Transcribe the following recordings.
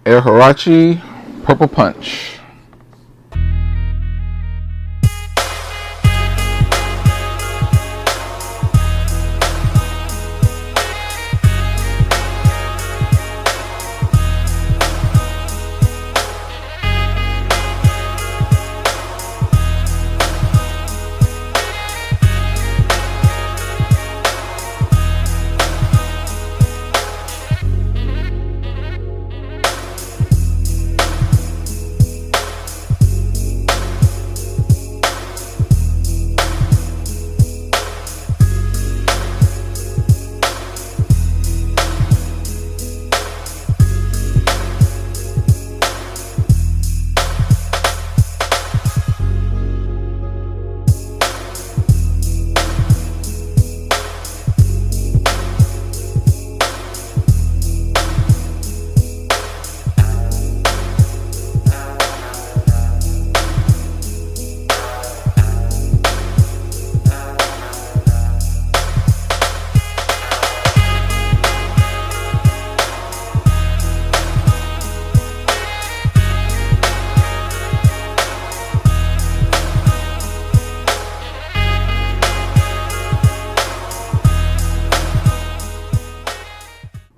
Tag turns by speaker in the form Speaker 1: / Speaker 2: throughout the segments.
Speaker 1: Huarache Purple Punch.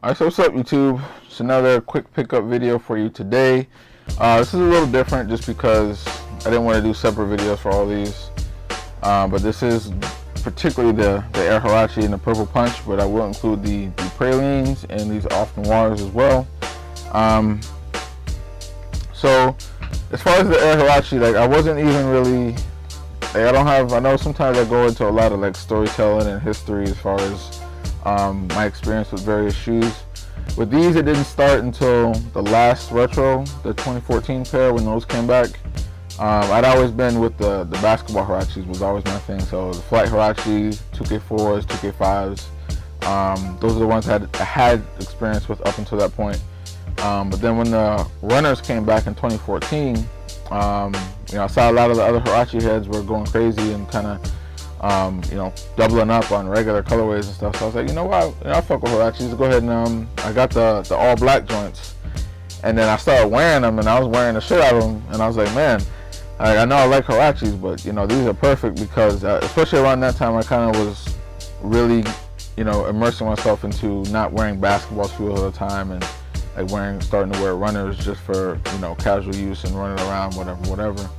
Speaker 1: Alright, so what's up YouTube? It's another quick pickup video for you today. This is a little different just because I didn't want to do separate videos for all these. But this is particularly the Huarache and the Purple Punch, but I will include the Pralines and these Off Noirs as well. So as far as the Huarache, like I wasn't even really, like I know sometimes I go into a lot of like storytelling and history as far as my experience with various shoes. With these, it didn't start until the last retro, the 2014 pair, when those came back. I'd always been with the basketball Huaraches, was always my thing. So the Flight Huarache, 2K4s, 2K5s, those are the ones I had experience with up until that point. But then when the runners came back in 2014, you know, I saw a lot of the other Huarache heads were going crazy and kind of you know, doubling up on regular colorways and stuff. So I was like, you know what, I'll fuck with Huaraches. Go ahead and I got the all black joints, and then I started wearing them, and I was wearing the shit out of them, and I was like, man, I know I like Huaraches, but you know, these are perfect because especially around that time I kind of was really, you know, immersing myself into not wearing basketball shoes all the time, and like starting to wear runners just for, you know, casual use and running around, whatever.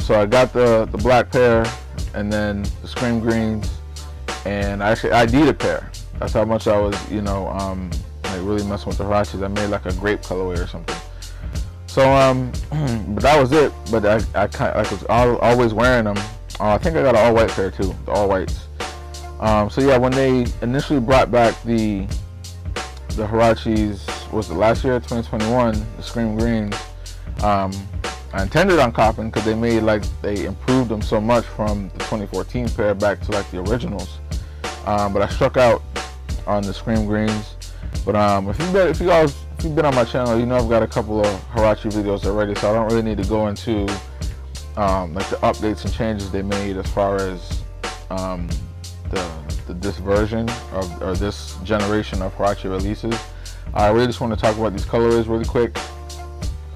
Speaker 1: So I got the black pair, and then the Scream Greens, and I actually ID'd a pair. That's how much I was, you know, like really messing with the Huaraches. I made like a grape colorway or something. So but that was it. But I kind of was always wearing them. I think I got an all white pair too, the all whites. So yeah, when they initially brought back the Huaraches, was it last year, 2021, the Scream Greens, I intended on copping because they improved them so much from the 2014 pair back to like the originals. But I struck out on the Scream Greens. But if you've been on my channel, you know I've got a couple of Huarache videos already, so I don't really need to go into like the updates and changes they made as far as this version of, or this generation of Huarache releases. I really just want to talk about these colorways really quick.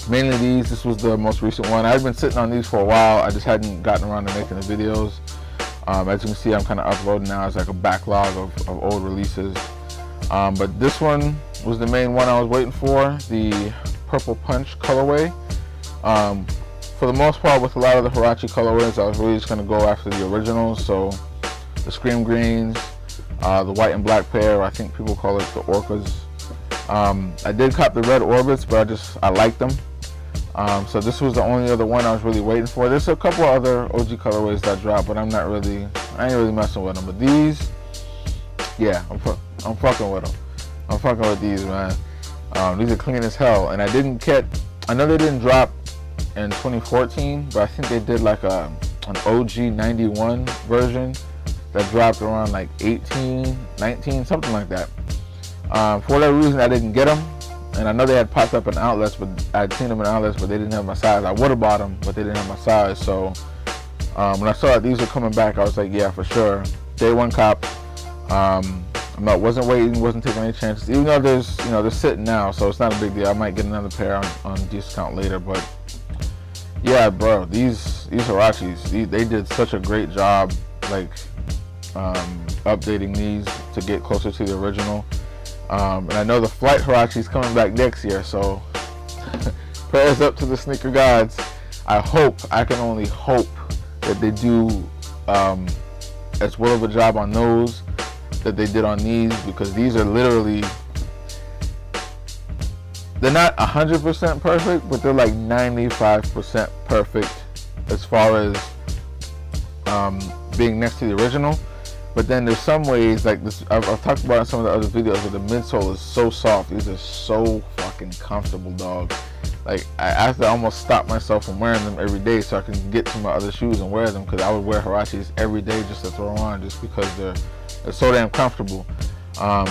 Speaker 1: Mainly these. This was the most recent one. I've been sitting on these for a while. I just hadn't gotten around to making the videos. As you can see, I'm kind of uploading now as like a backlog of old releases. But this one was the main one I was waiting for, the Purple Punch colorway. For the most part, with a lot of the Huarache colorways, I was really just going to go after the originals. So the Scream Greens, the white and black pair, I think people call it the Orcas. I did cop the red Orbits, but I liked them. So this was the only other one I was really waiting for. There's a couple other OG colorways that dropped, but I ain't really messing with them. But these, yeah, I'm fucking with them. I'm fucking with these, man. These are clean as hell. And I know they didn't drop in 2014, but I think they did like an OG 91 version that dropped around like 18, 19, something like that. For whatever reason, I didn't get them. And I know they had popped up in outlets, but I'd seen them in outlets, but they didn't have my size. I would have bought them, but they didn't have my size. So when I saw that these were coming back, I was like, yeah, for sure. Day one cop. Wasn't waiting, wasn't taking any chances. Even though there's, they're sitting now, so it's not a big deal. I might get another pair on discount later, but yeah, bro, these Huaraches, they did such a great job, like updating these to get closer to the original. And I know the Flight Huarache is coming back next year, so prayers up to the sneaker gods. I can only hope that they do as well of a job on those that they did on these, because these are literally, they're not 100% perfect, but they're like 95% perfect as far as being next to the original. But then there's some ways, like this, I've talked about in some of the other videos, where the midsole is so soft. These are so fucking comfortable, dog. Like, I have to almost stop myself from wearing them every day so I can get to my other shoes and wear them, because I would wear Huaraches every day just to throw on, just because they're so damn comfortable.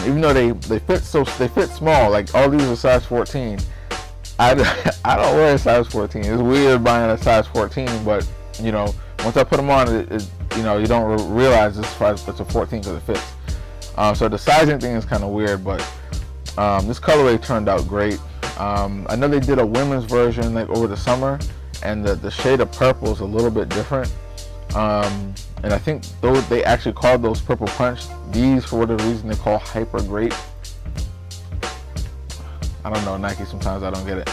Speaker 1: Even though they fit small, like all these are size 14. I don't wear a size 14. It's weird buying a size 14, but once I put them on, you don't realize it's a 14 because it fits. So the sizing thing is kind of weird, but this colorway turned out great. I know they did a women's version like over the summer, and the shade of purple is a little bit different. And I think they actually called those purple punch. These, for whatever reason, they call hyper great. I don't know, Nike, sometimes I don't get it.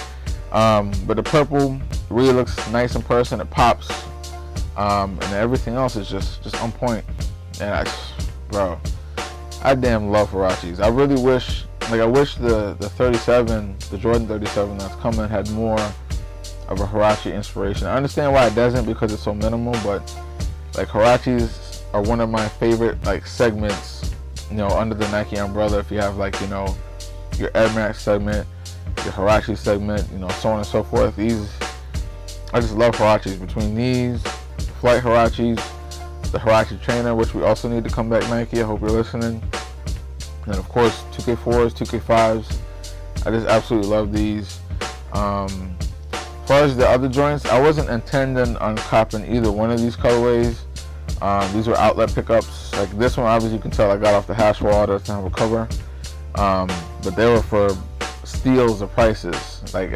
Speaker 1: But the purple really looks nice in person. It pops. And everything else is just on point. And bro, I damn love Huaraches. I really wish, I wish the 37, the Jordan 37 that's coming had more of a Huarache inspiration. I understand why it doesn't, because it's so minimal, but like Huaraches are one of my favorite like segments, under the Nike umbrella. If you have like, your Air Max segment, your Huarache segment, so on and so forth. I just love Huaraches. Between these, Flight Huaraches, the Huarache Trainer, which we also need to come back, Nike. I hope you're listening. And of course, 2K4s, 2K5s. I just absolutely love these. As far as the other joints, I wasn't intending on copping either one of these colorways. These were outlet pickups. Like this one, obviously you can tell I got off the hash wall. It doesn't have a cover. But they were for steals of prices. Like,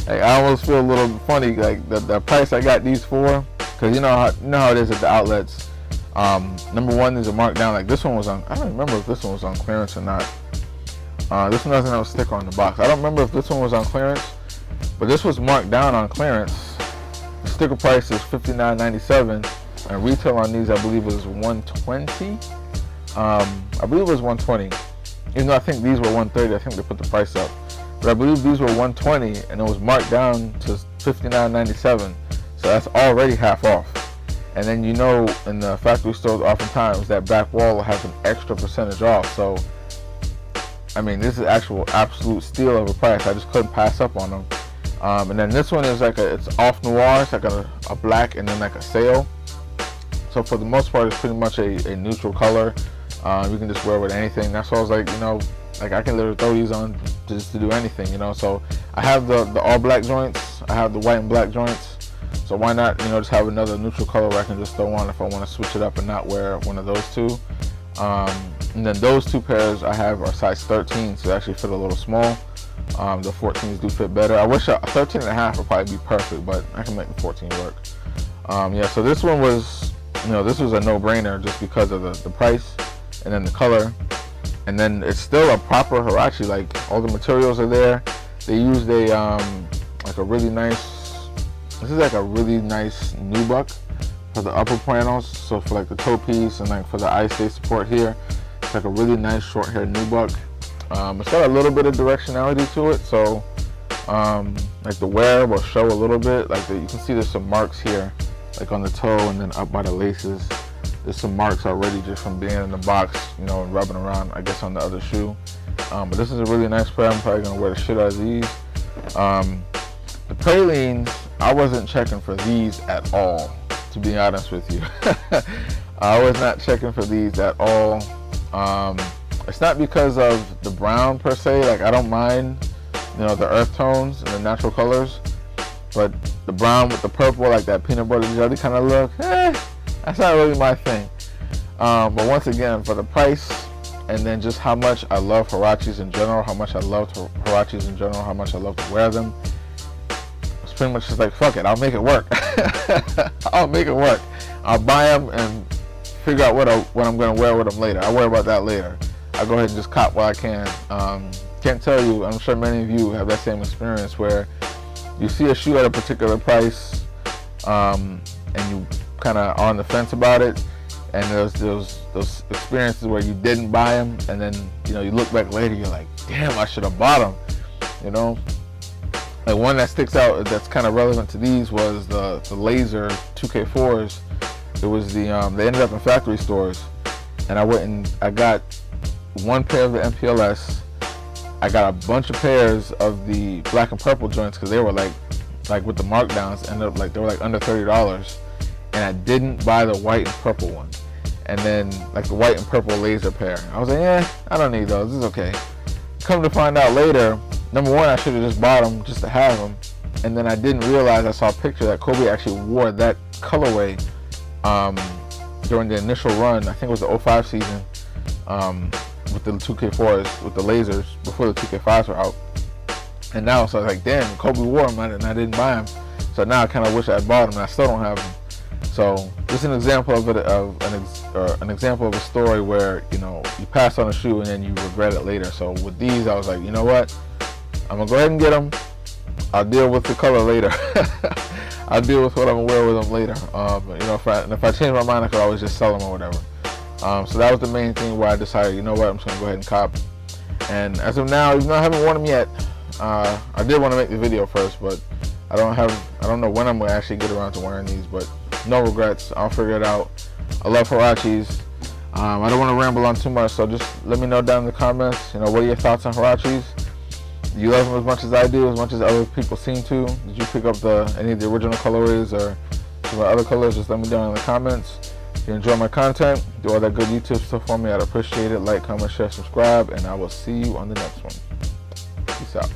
Speaker 1: like I almost feel a little funny, like the price I got these for, because you know how it is at the outlets. Number one, these are marked down. Like this one was on, I don't remember if this one was on clearance or not. This one doesn't have a sticker on the box. I don't remember if this one was on clearance, but this was marked down on clearance. The sticker price is $59.97, and retail on these I believe was $120. I believe it was $120. Even though I think these were $130, I think they put the price up. But I believe these were $120, and it was marked down to $59.97. So that's already half off. And then in the factory stores, oftentimes that back wall has an extra percentage off. So, I mean, this is absolute steal of a price. I just couldn't pass up on them. And then this one is it's Off Noir. It's like a black and then like a sail. So for the most part, it's pretty much a neutral color. You can just wear it with anything. That's why I was like, like I can literally throw these on just to do anything, So I have the all black joints. I have the white and black joints. So why not, just have another neutral color where I can just throw on if I want to switch it up and not wear one of those two. And then those two pairs I have are size 13, so they actually fit a little small. The 14s do fit better. I wish a 13 and a half would probably be perfect, but I can make the 14 work. Yeah, so this one was, this was a no-brainer just because of the price and then the color. And then it's still a proper Huarache. Like all the materials are there. They used like a really nice, this is like a really nice nubuck for the upper panels. So for like the toe piece and like for the eye stay support here, it's like a really nice short hair nubuck. It's got a little bit of directionality to it, so like the wear will show a little bit. Like you can see there's some marks here, like on the toe and then up by the laces. There's some marks already just from being in the box, and rubbing around, I guess, on the other shoe. But this is a really nice pair. I'm probably gonna wear the shit out of these. The Pralines, I wasn't checking for these at all, to be honest with you. I was not checking for these at all. It's not because of the brown per se. Like I don't mind, the earth tones and the natural colors, but the brown with the purple, like that peanut butter jelly kind of look, that's not really my thing. But once again, for the price and then just how much I love Huaraches in general, how much I love Huaraches in general, how much I love to wear them. It's pretty much just like, fuck it, I'll make it work. I'll make it work. I'll buy them and figure out what I'm going to wear with them later. I'll worry about that later. I'll go ahead and just cop what I can. Can't tell you, I'm sure many of you have that same experience where you see a shoe at a particular price, and you kind of are on the fence about it, and there's those experiences where you didn't buy them, and then you look back later, you're like, damn, I should have bought them. Like one that sticks out that's kind of relevant to these was the laser 2K4s. It was they ended up in factory stores, and I went and I got one pair of the MPLS. I got a bunch of pairs of the black and purple joints because they were like with the markdowns, ended up like they were like under $30, and I didn't buy the white and purple one. And then like the white and purple laser pair, I was like, I don't need those. This is okay. Come to find out later, number one, I should have just bought them just to have them, and then I didn't realize, I saw a picture that Kobe actually wore that colorway during the initial run. I think it was the 05 season. With the 2K4s, with the lasers, before the 2K5s were out. And now, so I was like, damn, Kobe wore them and I didn't buy them. So now I kind of wish I had bought them, and I still don't have them. So this is an example of an example of a story where you pass on a shoe and then you regret it later. So with these, I was like, you know what? I'm gonna go ahead and get them. I'll deal with the color later. I'll deal with what I'm gonna wear with them later. If I change my mind, I could always just sell them or whatever. So that was the main thing where I decided, you know what, I'm just gonna go ahead and cop. And as of now, even though I haven't worn them yet, I did want to make the video first, but I don't know when I'm gonna actually get around to wearing these. But no regrets, I'll figure it out. I love Huaraches. I don't want to ramble on too much, so just let me know down in the comments. What are your thoughts on Huaraches? Do you love them as much as I do, as much as other people seem to? Did you pick up any of the original colorways or some other colors? Just let me know in the comments. If you enjoy my content, do all that good YouTube stuff for me, I'd appreciate it. Like, comment, share, subscribe, and I will see you on the next one. Peace out.